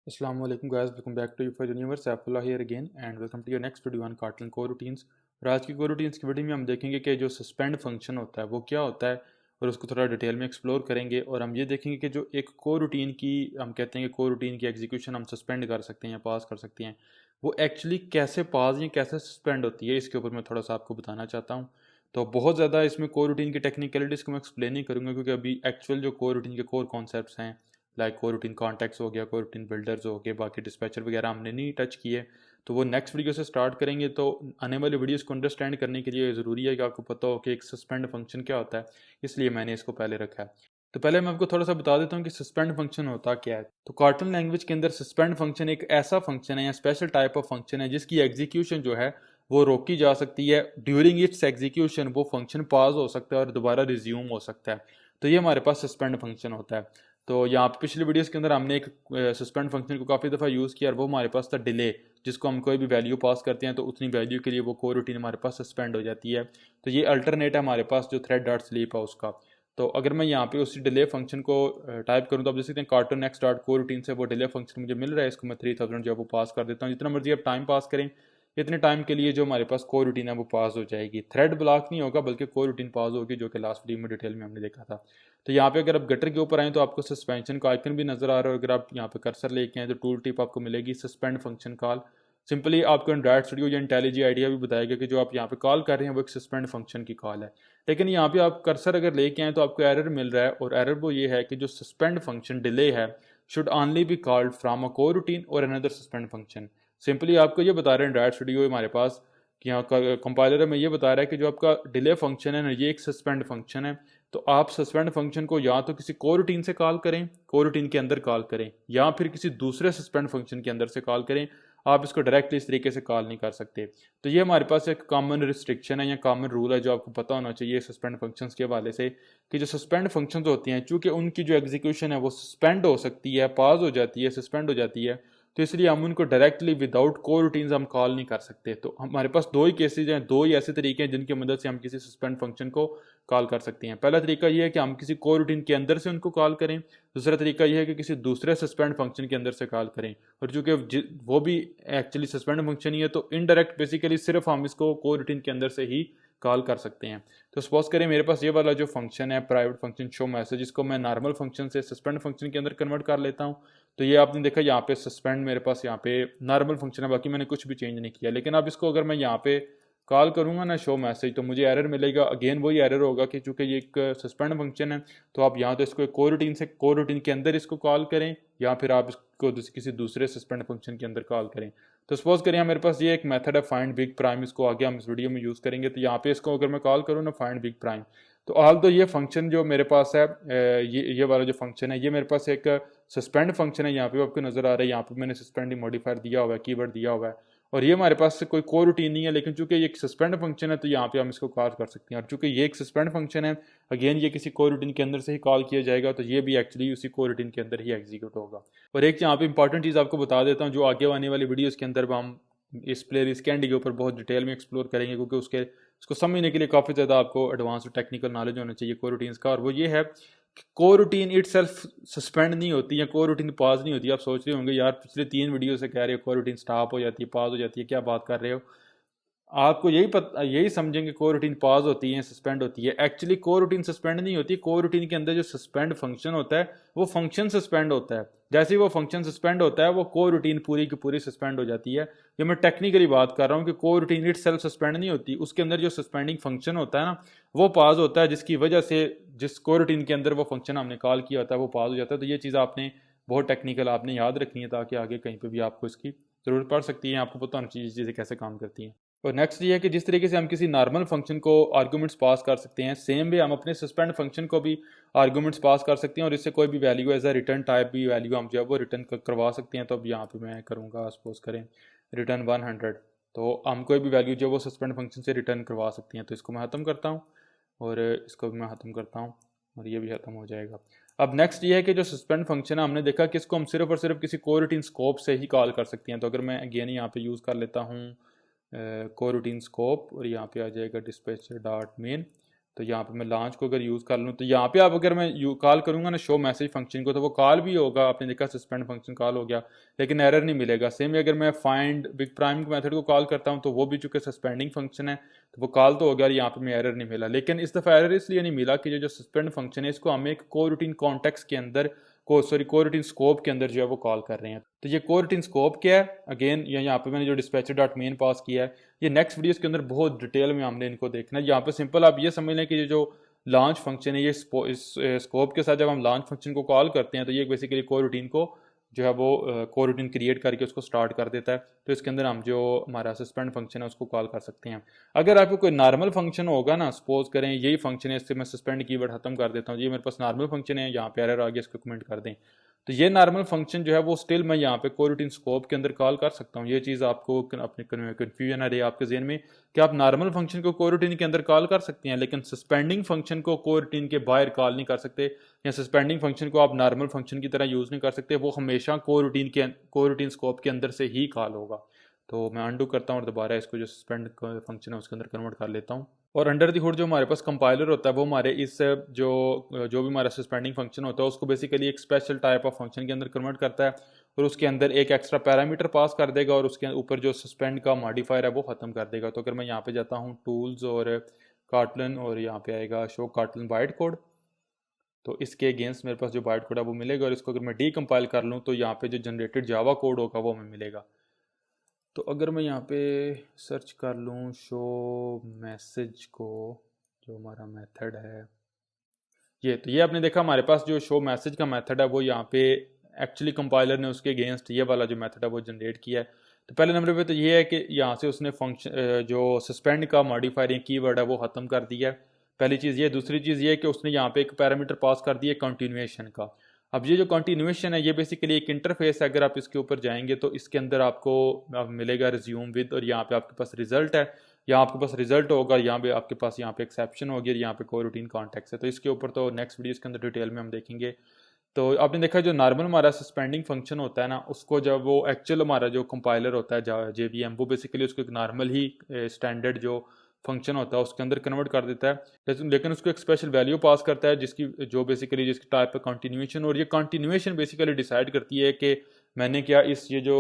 Assalamu alaikum guys, welcome back to UFO Universe. Saifullah here again and welcome to your next video on Kotlin core routines. और आज की core routines की video में हम देखेंगे कि जो सस्पेंड फंक्शन होता है वो क्या होता है और उसको थोड़ा डिटेल में एक्सप्लोर करेंगे। और हम ये देखेंगे कि जो एक core routine की हम कहते हैं कि core routine की एग्जीक्यूशन हम सस्पेंड कर सकते हैं या पास कर सकते हैं, वो एक्चुअली कैसे पास या कैसे सस्पेंड होती है, इसके ऊपर मैं थोड़ा सा आपको बताना चाहता हूँ। तो बहुत ज़्यादा इसमें core routine की टेक्निकलिटीज़ को मैं एक्सप्लेन नहीं करूँगा क्योंकि अभी एक्चुअल जो core routine के कोर कॉन्सेप्ट्स हैं लाइक कोर रूटीन कॉन्टेक्ट्स हो गया, कोर रूटीन बिल्डर्स हो गए, बाकी डिस्पैचर वगैरह हमने नहीं टच किए, तो वो नेक्स्ट वीडियो से स्टार्ट करेंगे। तो आने वाली वीडियोस को अंडरस्टैंड करने के लिए ज़रूरी है कि आपको पता हो कि एक सस्पेंड फंक्शन क्या होता है, इसलिए मैंने इसको पहले रखा है। तो पहले मैं आपको थोड़ा सा बता देता हूँ कि सस्पेंड फंक्शन होता क्या है। तो कॉटन लैंग्वेज के अंदर सस्पेंड फंक्शन एक ऐसा फंक्शन है या स्पेशल टाइप ऑफ फंक्शन है जिसकी एग्जीक्यूशन जो है वो रोकी जा सकती है। ड्यूरिंग इट्स एग्जीक्यूशन वो फंक्शन पॉज हो सकता है और दोबारा रिज्यूम हो सकता है। तो ये हमारे पास सस्पेंड फंक्शन होता है। तो यहाँ पे पिछली वीडियोस के अंदर हमने एक सस्पेंड फंक्शन को काफ़ी दफ़ा यूज़ किया और वो हमारे पास था डिले, जिसको हम कोई भी वैल्यू पास करते हैं तो उतनी वैल्यू के लिए वो कोर रूटीन हमारे पास सस्पेंड हो जाती है। तो ये अल्टरनेट है हमारे पास जो थ्रेड डॉट स्लीप है उसका। तो अगर मैं यहाँ पे उसी डिले फंक्शन को टाइप करूँ तो आप देख सकते हैं cartoon next dot core routine से वो डिले फंक्शन मुझे मिल रहा है, इसको मैं 3000 जो है वो पास कर देता हूँ। जितना मर्जी आप टाइम पास करें, इतने टाइम के लिए जो हमारे पास कोर रूटीन है वो पास हो जाएगी। थ्रेड ब्लॉक नहीं होगा बल्कि कोर रूटीन पास होगी, जो कि लास्ट वीडियो में डिटेल में हमने देखा था। तो यहाँ पे अगर आप गटर के ऊपर आए तो आपको सस्पेंशन का आइकन भी नजर आ रहा है। अगर आप यहाँ पे कर्सर लेके आए तो टूल टिप आपको मिलेगी सस्पेंड फंक्शन कॉल। सिंपली आपको एंड्रॉइड स्टूडियो या इंटेलिजी आइडिया भी बताएगा कि जो आप यहाँ पे कॉल कर रहे हैं वो एक सस्पेंड फंक्शन की कॉल है। लेकिन यहाँ पे आप कर्सर अगर लेके आए तो आपको एरर मिल रहा है, और एरर वो ये है कि जो सस्पेंड फंक्शन डिले है should only be called from a core routine और अनदर सस्पेंड फंक्शन। सिंपली आपको ये बता रहे हैं एंड्रॉइड स्टूडियो हमारे पास कि यहाँ कंपाइलर में ये बता रहा है कि जो आपका डिले फंक्शन है ना ये एक सस्पेंड फंक्शन है। तो आप सस्पेंड फंक्शन को या तो किसी कोर रूटीन से कॉल करें, कोर रूटीन के अंदर कॉल करें, या फिर किसी दूसरे सस्पेंड फंक्शन के अंदर से कॉल करें। आप इसको डायरेक्टली इस तरीके से कॉल नहीं कर सकते। तो ये हमारे पास एक कॉमन रिस्ट्रिक्शन है या कॉमन रूल है जो आपको पता होना चाहिए सस्पेंड फंक्शंस के हवाले से, कि जो सस्पेंड फंक्शंस होती हैं चूंकि उनकी जो एग्जीक्यूशन है वो सस्पेंड हो सकती है, पॉज हो जाती है, सस्पेंड हो जाती है, तो इसलिए हम उनको डायरेक्टली विदाउट कोर रूटीन्स हम कॉल नहीं कर सकते। तो हमारे पास दो ही केसेज हैं, दो ही ऐसे तरीके हैं जिनकी मदद से हम किसी सस्पेंड फंक्शन को कॉल कर सकते हैं। पहला तरीका यह है कि हम किसी कोर रूटीन के अंदर से उनको कॉल करें। दूसरा तरीका यह है कि किसी दूसरे सस्पेंड फंक्शन के अंदर से कॉल करें। और चूंकि वो भी एक्चुअली सस्पेंड फंक्शन ही है तो इनडायरेक्ट बेसिकली सिर्फ हम इसको कोर रूटीन के अंदर से ही कॉल कर सकते हैं। तो सपोज करें मेरे पास ये वाला जो फंक्शन है प्राइवेट फंक्शन शो मैसेज, इसको मैं नॉर्मल फंक्शन से सस्पेंड फंक्शन के अंदर कन्वर्ट कर लेता हूँ। तो ये आपने देखा यहाँ पे सस्पेंड मेरे पास यहाँ पे नॉर्मल फंक्शन है, बाकी मैंने कुछ भी चेंज नहीं किया। लेकिन अब इसको अगर मैं यहाँ पे कॉल करूंगा ना शो मैसेज तो मुझे एरर मिलेगा। अगेन वही एरर होगा कि चूंकि ये एक सस्पेंड फंक्शन है तो आप यहाँ तो इसको कोर रूटीन से कोर रूटीन के अंदर इसको कॉल करें, या फिर आप इसको किसी दूसरे सस्पेंड फंक्शन के अंदर कॉल करें। तो सपोज करें मेरे पास ये एक मेथड है फाइंड बिग प्राइम, इसको आगे हम इस वीडियो में यूज़ करेंगे। तो यहाँ पे इसको अगर मैं कॉल करूँ ना फाइंड बिग प्राइम, तो ऑल तो ये फंक्शन जो मेरे पास है ये वाला जो फंक्शन है ये मेरे पास एक सस्पेंड फंक्शन है। यहाँ पे आपको नजर आ रहा है, यहाँ पे मैंने सस्पेंड मॉडिफायर दिया हुआ है, कीवर्ड दिया हुआ है, और ये हमारे पास कोई कोर रूटीन नहीं है। लेकिन चूंकि ये एक सस्पेंड फंक्शन है तो यहाँ पे हम इसको कॉल कर सकते हैं। और चूंकि ये एक सस्पेंड फंक्शन है अगेन ये किसी कोर रूटीन के अंदर से ही कॉल किया जाएगा, तो ये भी एक्चुअली उसी कोर रूटीन के अंदर ही एग्जीक्यूट होगा। और एक यहाँ पे इंपॉर्टेंट चीज़ आपको बता देता हूँ जो आगे आने वाली वीडियोज़ के अंदर हम इस प्लेलिस्ट कैंडी के ऊपर बहुत डिटेल में एक्सप्लोर करेंगे, क्योंकि उसको समझने के लिए काफ़ी ज़्यादा आपको एडवांस और टेक्निकल नॉलेज होना चाहिए कोर रूटीन्स का। और वो ये है कि core routine it self suspend नहीं होती या कोर रूटीन पास नहीं होती। आप सोच रहे होंगे यार पिछले 3 वीडियो से कह रहे हो कोर रूटीन स्टॉप हो जाती है, पास हो जाती है, क्या बात कर रहे हो। आपको यही समझेंगे कोर रूटीन पॉज होती है, सस्पेंड होती है। एक्चुअली कोर रूटीन सस्पेंड नहीं होती। कोर रूटीन के अंदर जो सस्पेंड फंक्शन होता है वो फंक्शन सस्पेंड होता है। जैसे ही वो फंक्शन सस्पेंड होता है वो कोर रूटीन पूरी की पूरी सस्पेंड हो जाती है। ये मैं टेक्निकली बात कर रहा हूँ कि core routine it self suspend नहीं होती, उसके अंदर जो सस्पेंडिंग फंक्शन होता है ना वो पॉज होता है, जिसकी वजह से जिस कोर रूटीन के अंदर वो फंक्शन हमने कॉल किया होता है वो पॉज हो जाता है। तो ये चीज़ आपने बहुत टेक्निकल आपने याद रखनी है ताकि आगे कहीं पर भी आपको इसकी ज़रूरत पड़ सकती है, आपको पता होना चाहिए चीज़ें कैसे काम करती हैं। और नेक्स्ट ये है कि जिस तरीके से हम किसी नॉर्मल फंक्शन को आर्गूमेंट्स पास कर सकते हैं, सेम वे हम अपने सस्पेंड फंक्शन को भी आर्गूमेंट्स पास कर सकते हैं और इससे कोई भी value as a return type भी वैल्यू हम जो है वो रिटर्न करवा सकते हैं। तो अब यहाँ पे मैं करूँगा सपोज करें रिटर्न 100, तो हम कोई भी वैल्यू जो वो सस्पेंड फंक्शन से रिटर्न करवा सकते हैं। तो इसको मैं ख़त्म करता हूँ और इसको भी मैं ख़त्म करता हूँ और ये भी ख़त्म हो जाएगा। अब नेक्स्ट ये है कि जो सस्पेंड फंक्शन है हमने देखा कि इसको हम सिर्फ और सिर्फ किसी कोर रूटीन स्कोप से ही कॉल कर सकते हैं। तो अगर मैं अगेन यहाँ पे यूज़ कर लेता हूँ कोर रूटीन स्कोप और यहाँ पे आ जाएगा डिस्पैचर डॉट मेन, तो यहाँ पे मैं लॉन्च को अगर यूज़ कर लूँ तो यहाँ पे आप अगर मैं कॉल करूँगा ना शो मैसेज फंक्शन को, तो वो कॉल भी होगा, आपने देखा सस्पेंड फंक्शन कॉल हो गया, लेकिन एरर नहीं मिलेगा। सेम अगर मैं फाइंड बिग प्राइम मेथड को कॉल करता हूँ तो वो भी चूंकि सस्पेंडिंग फंक्शन है तो वो कॉल तो हो गया और यहाँ पे मैं एरर नहीं मिला। लेकिन इस दफ़ा एरर इसलिए नहीं मिला कि जो सस्पेंड फंक्शन है इसको हम एक कोरूटीन कॉन्टेक्स्ट के अंदर कोरूटीन स्कोप के अंदर जो है वो कॉल कर रहे हैं। तो ये कोरूटीन स्कोप क्या है, अगेन यहाँ पे मैंने जो डिस्पैचर डॉट मेन पास किया है, ये नेक्स्ट वीडियोस के अंदर बहुत डिटेल में हमने इनको देखना है। यहाँ पे सिंपल आप ये समझ लें कि ये जो लॉन्च फंक्शन है ये इस स्कोप के साथ जब हम लॉन्च फंक्शन को कॉल करते हैं तो ये बेसिकली कोरूटीन को जो है वो कोरूटीन क्रिएट करके उसको स्टार्ट कर देता है। तो इसके अंदर हम जो हमारा सस्पेंड फंक्शन है उसको कॉल कर सकते हैं। अगर आपको कोई नॉर्मल फंक्शन होगा ना, सपोज करें यही फंक्शन है, इससे मैं सस्पेंड कीवर्ड खत्म कर देता हूँ, ये मेरे पास नॉर्मल फंक्शन है, यहाँ पे एरर आ गया, इसको कमेंट कर दें, तो ये नॉर्मल फंक्शन जो है वो स्टिल मैं यहाँ पे कोरूटीन स्कोप के अंदर कॉल कर सकता हूँ। ये चीज़ आपको अपने कन्फ्यूजन आ रही है आपके जहन में कि आप नॉर्मल फंक्शन को कोरूटीन के अंदर कॉल कर सकते हैं लेकिन सस्पेंडिंग फंक्शन को कोरूटीन के बाहर कॉल नहीं कर सकते, या सस्पेंडिंग फंक्शन को आप नॉर्मल फंक्शन की तरह यूज़ नहीं कर सकते, वो हमेशा कोरूटीन स्कोप के अंदर से ही कॉल होगा। तो मैं अनडू करता हूँ और दोबारा इसको जो सस्पेंड फंक्शन है उसके अंदर कन्वर्ट कर लेता हूँ। और अंडर दी हुड जो हमारे पास कंपाइलर होता है वो हमारे इस जो भी हमारा सस्पेंडिंग फंक्शन होता है उसको बेसिकली एक स्पेशल टाइप ऑफ फंक्शन के अंदर कन्वर्ट करता है और उसके अंदर एक एक्स्ट्रा पैरामीटर पास कर देगा और उसके ऊपर जो सस्पेंड का मॉडिफायर है वो ख़त्म कर देगा। तो अगर मैं यहाँ पे जाता हूँ टूल्स और कार्टलन और यहाँ पे आएगा शो कार्टलन बाइट कोड, तो इसके अगेंस्ट मेरे पास जो बाइट कोड है वो मिलेगा और इसको अगर मैं डीकम्पाइल कर लूँ तो यहाँ पे जो जनरेटेड जावा कोड होगा वो हमें मिलेगा। तो अगर मैं यहाँ पे सर्च कर लूँ शो मैसेज को, जो हमारा मेथड है ये, तो ये आपने देखा हमारे पास जो शो मैसेज का मेथड है वो यहाँ पे एक्चुअली कंपाइलर ने उसके अगेंस्ट ये वाला जो मेथड है वो जनरेट किया है। तो पहले नंबर पे तो ये है कि यहाँ से उसने फंक्शन जो सस्पेंड का मॉडिफायर या कीवर्ड है वो ख़त्म कर दिया है, पहली चीज़ ये। दूसरी चीज़ ये कि उसने यहाँ पे एक पैरामीटर पास कर दिया कंटिन्यूएशन का। अब ये जो कंटिन्यूएशन है ये बेसिकली एक इंटरफेस है, अगर आप इसके ऊपर जाएंगे तो इसके अंदर आपको मिलेगा रिज्यूम विद, और यहाँ पे आपके पास रिजल्ट है, यहाँ आपके पास रिजल्ट होगा, यहाँ पे आपके पास यहाँ पे एक्सेप्शन होगी और यहाँ पे कोरूटीन कॉन्टेक्स्ट है। तो इसके ऊपर तो नेक्स्ट वीडियो के अंदर डिटेल में हम देखेंगे। तो आपने देखा जो नॉर्मल हमारा सस्पेंडिंग फंक्शन होता है ना, उसको जब वो एक्चुअल हमारा जो कंपाइलर होता है JVM वो बेसिकली उसको एक नॉर्मल ही स्टैंडर्ड जो फंक्शन होता है उसके अंदर कन्वर्ट कर देता है, लेकिन उसको एक स्पेशल वैल्यू पास करता है जिसकी जिसकी टाइप है कंटिन्यूएशन। और ये कंटिन्यूएशन बेसिकली डिसाइड करती है कि मैंने क्या ये जो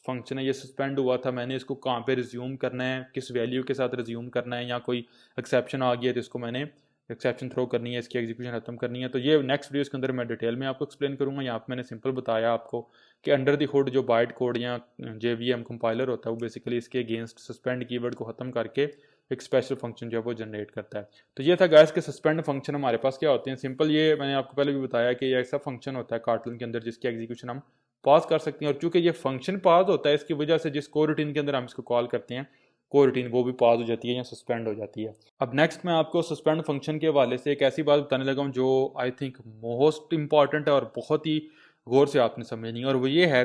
फंक्शन है ये सस्पेंड हुआ था, मैंने इसको कहाँ पे रिज्यूम करना है, किस वैल्यू के साथ रिज्यूम करना है, या कोई एक्सेप्शन आ गया तो इसको मैंने एक्सेप्शन थ्रो करनी है, इसकी एग्जीक्यूशन खत्म करनी है। तो ये नेक्स्ट वीडियोस के अंदर मैं डिटेल में आपको एक्सप्लेन करूँगा। यहाँ पे मैंने सिंपल बताया आपको कि अंडर द हुड जो बाइट कोड या JVM कंपाइलर होता है वो बेसिकली इसके अगेंस्ट सस्पेंड कीवर्ड को ख़त्म करके एक स्पेशल फंक्शन जो है वो जनरेट करता है। तो ये था गाइस के सस्पेंड फंक्शन हमारे पास क्या होते हैं। सिंपल ये मैंने आपको पहले भी बताया कि ये ऐसा फंक्शन होता है कार्टून के अंदर जिसकी एग्जीक्यूशन हम पास कर सकते हैं, और चूंकि ये फंक्शन पास होता है इसकी वजह से जिस कोरूटीन के अंदर हम इसको कॉल करते हैं कोरूटीन वो भी पास हो जाती है या सस्पेंड हो जाती है। अब नेक्स्ट मैं आपको सस्पेंड फंक्शन के हवाले से एक ऐसी बात बताने लगा हूँ जो आई थिंक मोस्ट इंपॉर्टेंट है और बहुत ही गौर से आपने समझनी है, और वो ये है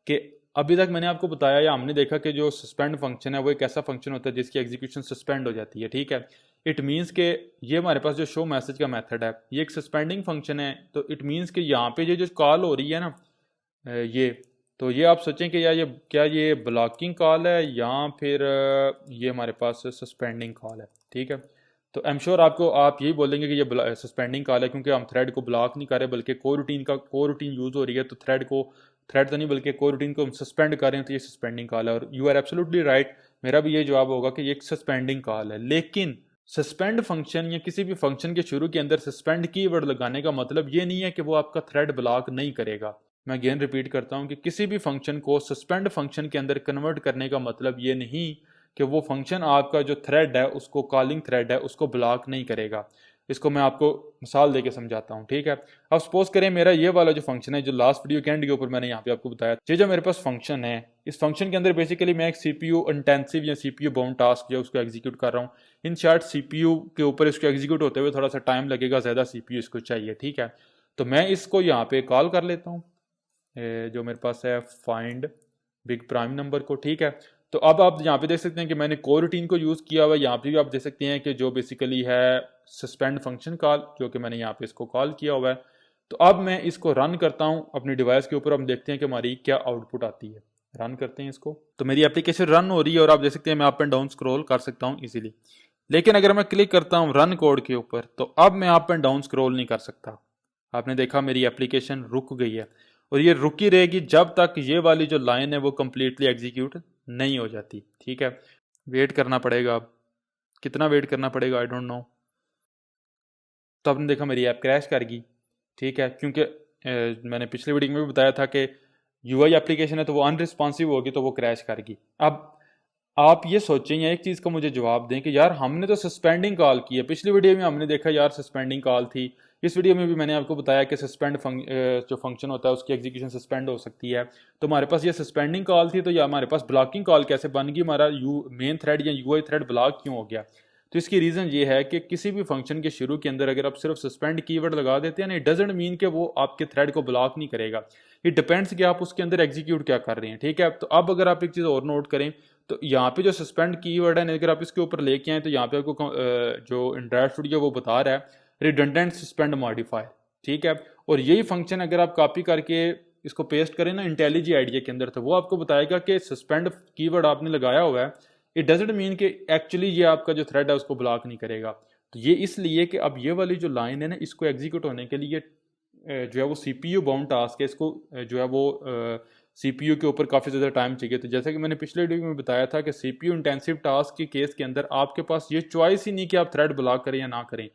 कि अभी तक मैंने आपको बताया या हमने देखा कि जो सस्पेंड फंक्शन है वो एक ऐसा फंक्शन होता है जिसकी एग्जीक्यूशन सस्पेंड हो जाती है, ठीक है। इट मीन्स के ये हमारे पास जो शो मैसेज का मेथड है ये एक सस्पेंडिंग फंक्शन है। तो इट मीन्स कि यहाँ पे ये जो कॉल हो रही है ना ये, तो ये आप सोचें कि यार ये क्या ये ब्लॉकिंग कॉल है या फिर ये हमारे पास सस्पेंडिंग कॉल है, ठीक है। तो आई एम श्योर आप यही बोलेंगे कि ये सस्पेंडिंग कॉल है क्योंकि हम थ्रेड को ब्लॉक नहीं कर रहे बल्कि कोरूटीन यूज़ हो रही है, तो थ्रेड तो नहीं बल्कि कोरूटीन को हम सस्पेंड कर रहे हैं, तो ये सस्पेंडिंग कॉल है। और यू आर एब्सोल्युटली राइट, मेरा भी ये जवाब होगा कि ये एक सस्पेंडिंग कॉल है। लेकिन सस्पेंड फंक्शन या किसी भी फंक्शन के शुरू के अंदर सस्पेंड कीवर्ड लगाने का मतलब ये नहीं है कि वो आपका थ्रेड ब्लॉक नहीं करेगा। मैं अगेन रिपीट करता हूं कि किसी भी फंक्शन को सस्पेंड फंक्शन के अंदर कन्वर्ट करने का मतलब ये नहीं कि वो फंक्शन आपका जो थ्रेड है उसको कॉलिंग थ्रेड है उसको ब्लॉक नहीं करेगा। इसको मैं आपको मिसाल देके समझाता हूँ, ठीक है। अब सपोज करें मेरा ये वाला जो फंक्शन है जो लास्ट वीडियो के एंड के ऊपर मैंने यहाँ पे आपको बताया, ये जो मेरे पास फंक्शन है इस फंक्शन के अंदर बेसिकली मैं एक CPU इंटेंसिव या CPU बाउंड टास्क जो है उसको एग्जीक्यूट कर रहा हूँ। इन शॉर्ट CPU के ऊपर इसको एग्जीक्यूट होते हुए थोड़ा सा टाइम लगेगा, ज़्यादा CPU इसको चाहिए, ठीक है। तो मैं इसको यहाँ पे कॉल कर लेता हूँ जो मेरे पास है फाइंड बिग प्राइम नंबर को, ठीक है। तो अब आप यहाँ पे देख सकते हैं कि मैंने कोरूटीन को यूज़ किया हुआ है। यहाँ पे भी आप देख सकते हैं कि जो बेसिकली है सस्पेंड फंक्शन कॉल जो कि मैंने यहाँ पे इसको कॉल किया हुआ है। तो अब मैं इसको रन करता हूँ अपनी डिवाइस के ऊपर, हम देखते हैं कि हमारी क्या आउटपुट आती है। रन करते हैं इसको, तो मेरी एप्लीकेशन रन हो रही है और आप देख सकते हैं मैं अप एंड डाउन स्क्रॉल कर सकता हूँ इजीली। लेकिन अगर मैं क्लिक करता हूँ रन कोड के ऊपर तो अब मैं अप एंड डाउन स्क्रॉल नहीं कर सकता। आपने देखा मेरी एप्लीकेशन रुक गई है, और ये रुकी रहेगी जब तक ये वाली जो लाइन है वो कम्प्लीटली एग्जीक्यूट नहीं हो जाती। ठीक है, वेट करना पड़ेगा। अब कितना वेट करना पड़ेगा आई डोंट नो। तो आपने देखा मेरी ऐप क्रैश कर गई। ठीक है, क्योंकि मैंने पिछले वीडियो में भी बताया था कि यूआई एप्लीकेशन है तो वो अनरिस्पॉन्सिव होगी तो वो क्रैश कर गई। अब आप ये सोचें या एक चीज़ का मुझे जवाब दें कि यार हमने तो सस्पेंडिंग कॉल की है, पिछली वीडियो में हमने देखा यार सस्पेंडिंग कॉल थी, इस वीडियो में भी मैंने आपको बताया कि जो फंक्शन होता है उसकी एग्जीक्यूशन सस्पेंड हो सकती है। तो हमारे पास ये सस्पेंडिंग कॉल थी, तो या हमारे पास ब्लॉकिंग कॉल कैसे बन गई, हमारा मेन थ्रेड या यूआई थ्रेड ब्लॉक क्यों हो गया। तो इसकी रीज़न ये है कि किसी भी फंक्शन के शुरू के अंदर अगर आप सिर्फ सस्पेंड कीवर्ड लगा देते हैं ना, इट डजेंट मीन कि वो आपके थ्रेड को ब्लॉक नहीं करेगा। इट डिपेंड्स कि आप उसके अंदर एग्जीक्यूट क्या कर रहे हैं। ठीक है, तो अब अगर आप एक चीज़ और नोट करें तो यहाँ पे जो सस्पेंड कीवर्ड है अगर आप इसके ऊपर लेके आए तो यहाँ पे आपको जो एंड्रॉयड स्टूडियो वो बता रहा है रिडंडेंट सस्पेंड मॉडिफायर। ठीक है, और यही फंक्शन अगर आप कॉपी करके इसको पेस्ट करें ना इंटेलिजी आइडिया के अंदर, तो वो आपको बताएगा कि सस्पेंड कीवर्ड आपने लगाया हुआ है, इट डजेंट मीन कि एक्चुअली ये आपका जो थ्रेड है उसको ब्लॉक नहीं करेगा। तो ये इसलिए कि अब ये वाली जो लाइन है ना, इसको एग्जीक्यूट होने के लिए जो है वो सीपीयू बाउंड टास्क है, इसको जो है वो सीपीयू के ऊपर काफ़ी ज़्यादा टाइम चाहिए। तो जैसा कि मैंने पिछले वीडियो में बताया था कि सीपीयू इंटेंसिव टास्क के केस के अंदर आपके पास ये चॉइस ही नहीं कि आप थ्रेड ब्लॉक करें या ना करें,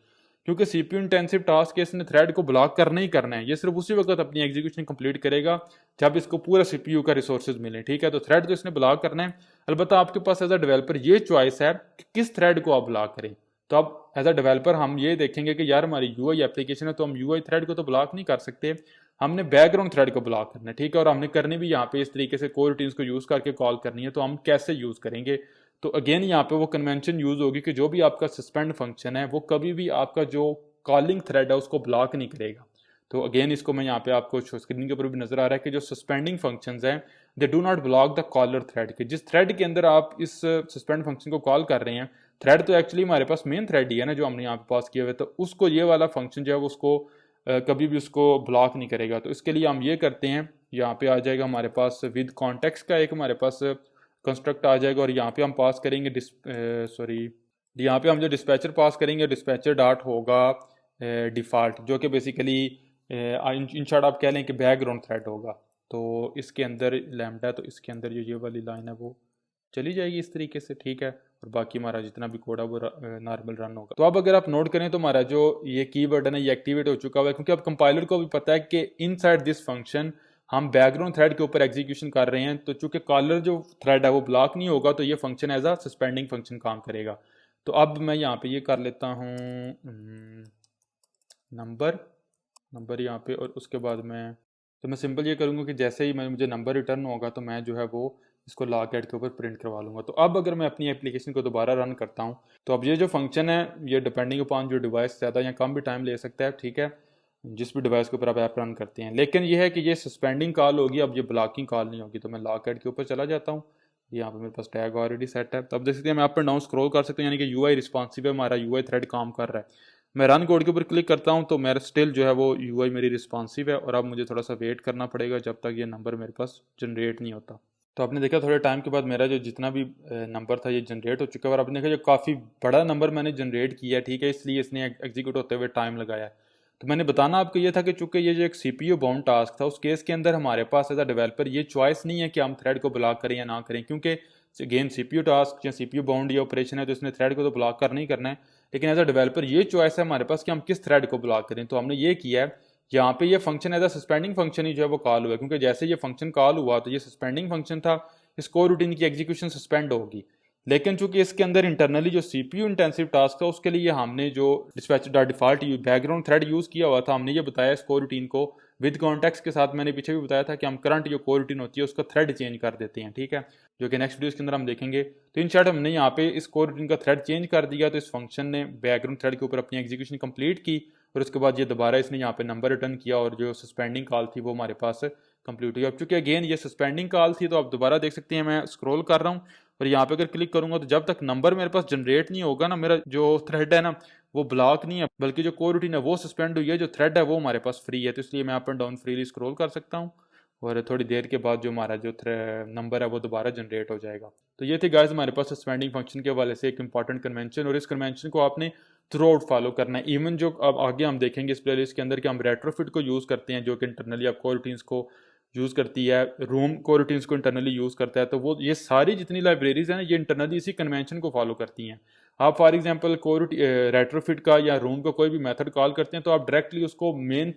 क्योंकि सीपीयू इंटेंसिव टास्क केस ने थ्रेड को ब्लॉक करना ही करना है। ये सिर्फ उसी वक्त अपनी एग्जीक्यूशन कंप्लीट करेगा जब इसको पूरा सीपीयू का रिसोर्सेज मिले। ठीक है, तो थ्रेड तो इसने ब्लॉक करना है, अलबत्ता आपके पास एज अ डेवलपर ये चॉइस है कि किस थ्रेड को आप ब्लॉक करें। तो अब एज अ डेवलपर हम ये देखेंगे कि यार हमारी यूआई एप्लीकेशन है तो हम यूआई थ्रेड को तो ब्लॉक नहीं कर सकते, हमने बैकग्राउंड थ्रेड को ब्लॉक करना है। ठीक है, और हमने करनी भी यहाँ पे इस तरीके से कोर रूटीन्स को यूज़ करके कॉल करनी है। तो हम कैसे यूज़ करेंगे, तो अगेन यहाँ पे वो कन्वेंशन यूज़ होगी कि जो भी आपका सस्पेंड फंक्शन है वो कभी भी आपका जो कॉलिंग थ्रेड है उसको ब्लॉक नहीं करेगा। तो अगेन इसको मैं यहाँ पे आपको स्क्रीन के ऊपर भी नजर आ रहा है कि जो सस्पेंडिंग फंक्शंस हैं they do not block the caller thread के। जिस थ्रेड के अंदर आप इस सस्पेंड फंक्शन को कॉल कर रहे हैं, थ्रेड तो एक्चुअली हमारे पास मेन थ्रेड ही है ना जो हमने यहाँ पे पास किया हुआ है, तो उसको ये वाला फंक्शन जो है वो उसको कभी भी उसको ब्लॉक नहीं करेगा। तो इसके लिए हम ये करते हैं, यहाँ पे आ जाएगा हमारे पास विद कॉन्टेक्स्ट का एक हमारे पास कंस्ट्रक्ट आ जाएगा, और यहाँ पे हम पास करेंगे यहाँ पे हम जो डिस्पैचर पास करेंगे डिस्पैचर डॉट होगा डिफ़ॉल्ट, जो कि बेसिकली इन शॉर्ट आप कह लें कि बैकग्राउंड थ्रेड होगा। तो इसके अंदर लैम्डा, तो इसके अंदर जो ये वाली लाइन है वो चली जाएगी इस तरीके से। ठीक है, और बाकी हमारा जितना भी कोड है वो नॉर्मल रन होगा। तो अब अगर आप नोट करें तो हमारा जो ये कीवर्ड है ना ये एक्टिवेट हो चुका हुआ है, क्योंकि अब कंपाइलर को भी पता है कि इनसाइड दिस फंक्शन हम बैकग्राउंड थ्रेड के ऊपर एग्जीक्यूशन कर रहे हैं। तो चूंकि कॉलर जो थ्रेड है वो ब्लॉक नहीं होगा तो ये function as a suspending function काम करेगा। तो अब मैं यहाँ पे ये कर लेता हूँ नंबर यहाँ पे, और उसके बाद मैं सिंपल ये करूँगा कि जैसे ही मुझे नंबर रिटर्न होगा तो मैं जो है वो इसको लॉग ऐड के ऊपर प्रिंट करवा लूँगा। तो अब अगर मैं अपनी एप्लीकेशन को दोबारा रन करता हूँ तो अब ये जो फंक्शन है ये डिपेंडिंग अपॉन जो डिवाइस ज़्यादा या कम भी टाइम ले सकता है। ठीक है, जिस भी डिवाइस के ऊपर आप ऐप रन करते हैं, लेकिन ये है कि ये सस्पेंडिंग कॉल होगी, अब ये ब्लॉकिंग कॉल नहीं होगी। तो मैं लॉग ऐड के ऊपर चला जाता हूँ, यहाँ पे मेरे पास टैग ऑलरेडी सेट है। तो अब देख सकते हैं मैं अप एंड डाउन स्क्रॉल कर सकते हैं, यानी कि यूआई रिस्पॉन्सिव है, हमारा यूआई थ्रेड काम कर रहा है। मैं रन कोड के ऊपर क्लिक करता हूँ तो मेरा स्टिल जो है वो यूआई मेरी रिस्पॉन्सिव है, और अब मुझे थोड़ा सा वेट करना पड़ेगा जब तक ये नंबर मेरे पास जनरेट नहीं होता। तो आपने देखा थोड़े टाइम के बाद मेरा जो जितना भी नंबर था ये जनरेट हो चुका है, और आपने देखा जो काफ़ी बड़ा नंबर मैंने जनरेट किया। ठीक है, इसलिए इसने एग्जीक्यूट होते हुए टाइम लगाया है। तो मैंने बताना आपको ये था कि चूंकि ये जो एक सीपीयू बाउंड टास्क था उस केस के अंदर हमारे पास एज अ डेवलपर ये चॉइस नहीं है कि हम थ्रेड को ब्लॉक करें या ना करें, क्योंकि अगेन सीपीयू टास्क या सीपीयू बाउंड या ऑपरेशन है तो इसने थ्रेड को तो ब्लॉक करना ही करना है। लेकिन एज अ डेवलपर ये चॉइस है हमारे पास कि हम किस थ्रेड को ब्लॉक करें। तो हमने ये किया है, यहाँ पे ये function as a suspending function ही जो है वो कॉल हुआ है, क्योंकि जैसे ये फंक्शन कॉल हुआ तो ये सस्पेंडिंग फंक्शन था, इस कोर रूटीन की एग्जीक्यूशन सस्पेंड होगी। लेकिन चूंकि इसके अंदर इंटरनली जो सीपीयू इंटेंसिव टास्क था उसके लिए हमने जो dispatcher dot default background thread use किया हुआ था, हमने ये बताया इस कोर रूटीन को विद कॉन्टेक्स्ट के साथ। मैंने पीछे भी बताया था कि हम करंट जो कोर रूटीन होती है उसका थ्रेड चेंज कर देते हैं। ठीक है, जो कि नेक्स्ट वीडियो के अंदर हम देखेंगे। तो इन शॉर्ट हमने यहाँ पे इस कोर रूटीन का थ्रेड चेंज कर दिया, तो इस फंक्शन ने बैकग्राउंड थ्रेड के ऊपर अपनी एग्जीक्यूशन कंप्लीट की, और उसके बाद ये दोबारा इसने यहाँ पे नंबर रिटर्न किया, और जो सस्पेंडिंग कॉल थी वो हमारे पास कंप्लीट हुई। अब चूंकि अगेन ये सस्पेंडिंग कॉल थी तो आप दोबारा देख सकते हैं मैं स्क्रॉल कर रहा हूँ, और यहाँ पे अगर क्लिक करूंगा तो जब तक नंबर मेरे पास जनरेट नहीं होगा ना, मेरा जो थ्रेड है ना वो ब्लॉक नहीं है, बल्कि जो कोर रूटीन है वो सस्पेंड हुई है, जो थ्रेड है वो हमारे पास फ्री है। तो इसलिए मैं up and down freely scroll कर सकता हूँ। और थोड़ी देर के बाद जो हमारा जो नंबर है वो दोबारा जनरेट हो जाएगा। तो ये थे गाइस हमारे पास सस्पेंडिंग फंक्शन के हवाले से एक इंपॉर्टेंट कन्वेंशन, और इस कन्वेंशन को आपने थ्रू आउट फॉलो करना है। इवन जो अब आगे हम देखेंगे इस प्लेलिस्ट के अंदर कि हम रेट्रोफिट को यूज़ करते हैं, जो कि इंटरनली आप कोरूटीन्स को यूज़ करती है, रूम कोरूटीन्स को इंटरनली यूज़ करता है। तो वो ये सारी जितनी लाइब्रेरीज हैं ये इंटरनली इसी कन्वेंशन को फॉलो करती हैं। आप फॉर एग्जांपल रेट्रोफिट का या रूम का कोई भी मेथड कॉल करते हैं तो आप डायरेक्टली उसको मेन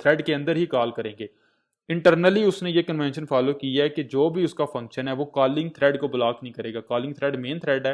थ्रेड के अंदर ही कॉल करेंगे। इंटरनली उसने ये कन्वेंशन फॉलो की है कि जो भी उसका फंक्शन है वो कॉलिंग थ्रेड को ब्लॉक नहीं करेगा। कॉलिंग थ्रेड मेन थ्रेड है,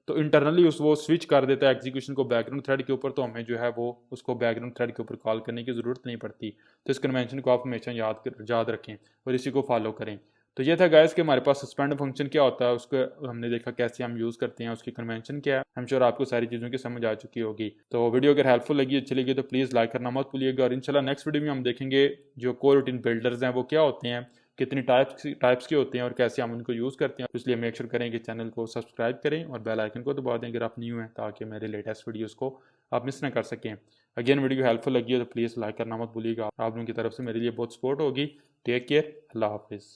तो इंटरनली उस वो स्विच कर देता है एग्जीक्यूशन को बैकग्राउंड थ्रेड के ऊपर, तो हमें जो है वो उसको बैकग्राउंड थ्रेड के ऊपर कॉल करने की ज़रूरत नहीं पड़ती। तो इस कन्वेंशन को आप हमेशा याद रखें और इसी को फॉलो करें। तो ये था गाइस कि हमारे पास सस्पेंड फंक्शन क्या होता है, उसको हमने देखा कैसे हम यूज़ करते हैं, उसकी कन्वेंशन क्या है। हम श्योर आपको सारी चीज़ों की समझ आ चुकी होगी। तो वीडियो अगर हेल्पफुल लगी, अच्छी लगी तो प्लीज़ लाइक करना मत भूलिएगा। और इंशाल्लाह नेक्स्ट वीडियो में हम देखेंगे जो कोरूटीन बिल्डर्स हैं वो क्या होते हैं, कितनी टाइप्स के होते हैं और कैसे हम उनको यूज़ करते हैं। इसलिए मेक श्योर करें कि चैनल को सब्सक्राइब करें और बेल आइकन को दबा दें अगर आप न्यू हैं, ताकि मेरे लेटेस्ट वीडियोस को आप मिस ना कर सकें। अगेन वीडियो हेल्पफुल लगी है तो प्लीज़ लाइक करना मत भूलिएगा। आप लोगों की तरफ से मेरे लिए बहुत सपोर्ट होगी। टेक केयर, अल्लाह हाफिज़।